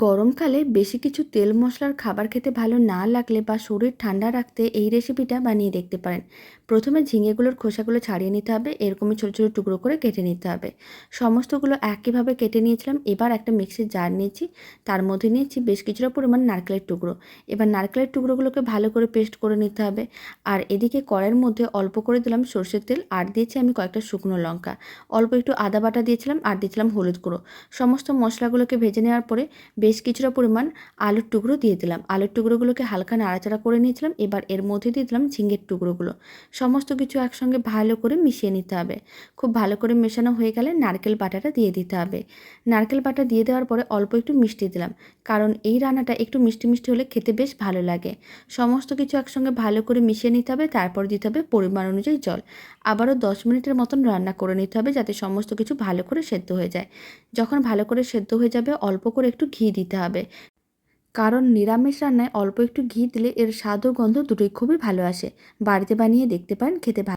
গরমকালে বেশি কিছু তেল মশলার খাবার খেতে ভালো না লাগলে বা শরীর ঠান্ডা রাখতে এই রেসিপিটা বানিয়ে দেখতে পারেন। প্রথমে ঝিঙেগুলোর খোসাগুলো ছাড়িয়ে নিতে হবে, এরকমই ছোটো ছোটো টুকরো করে কেটে নিতে হবে। সমস্তগুলো একইভাবে কেটে নিয়েছিলাম। এবার একটা মিক্সির জার নিয়েছি, তার মধ্যে নিয়েছি বেশ কিছুটা পরিমাণ নারকেলের টুকরো। এবার নারকেলের টুকরোগুলোকে ভালো করে পেস্ট করে নিতে হবে। আর এদিকে কড়াইয়ের মধ্যে অল্প করে দিলাম সর্ষের তেল, আর দিয়েছি আমি কয়েকটা শুকনো লঙ্কা, অল্প একটু আদা বাটা দিয়েছিলাম, আর দিয়েছিলাম হলুদ গুঁড়ো। সমস্ত মশলাগুলোকে ভেজে নেওয়ার পরে বেশ কিছুটা পরিমাণ আলুর টুকরো দিয়ে দিলাম। আলুর টুকরোগুলোকে হালকা নাড়াচাড়া করে নিয়েছিলাম। এবার এর মধ্যে দিয়ে দিলাম ঝিঙের টুকরোগুলো। সমস্ত কিছু একসঙ্গে ভালো করে মিশিয়ে নিতে হবে। খুব ভালো করে মেশানো হয়ে গেলে নারকেল বাটাটা দিয়ে দিতে হবে। নারকেল বাটা দিয়ে দেওয়ার পরে অল্প একটু মিষ্টি দিলাম, কারণ এই রান্নাটা একটু মিষ্টি মিষ্টি হলে খেতে বেশ ভালো লাগে। সমস্ত কিছু একসঙ্গে ভালো করে মিশিয়ে নিতে হবে, তারপর দিতে হবে পরিমাণ অনুযায়ী জল। আবারও 10 মিনিটের মতন রান্না করে নিতে হবে, যাতে সমস্ত কিছু ভালো করে সেদ্ধ হয়ে যায়। যখন ভালো করে সেদ্ধ হয়ে যাবে অল্প করে একটু ঘি দিতে হবে, কারণ নিরামিষ রান্নায় অল্প একটু ঘি দিলে এর স্বাদ ও গন্ধ দুটোই খুবই ভালো আসে। বাড়িতে বানিয়ে দেখতে পারেন, খেতে ভালো।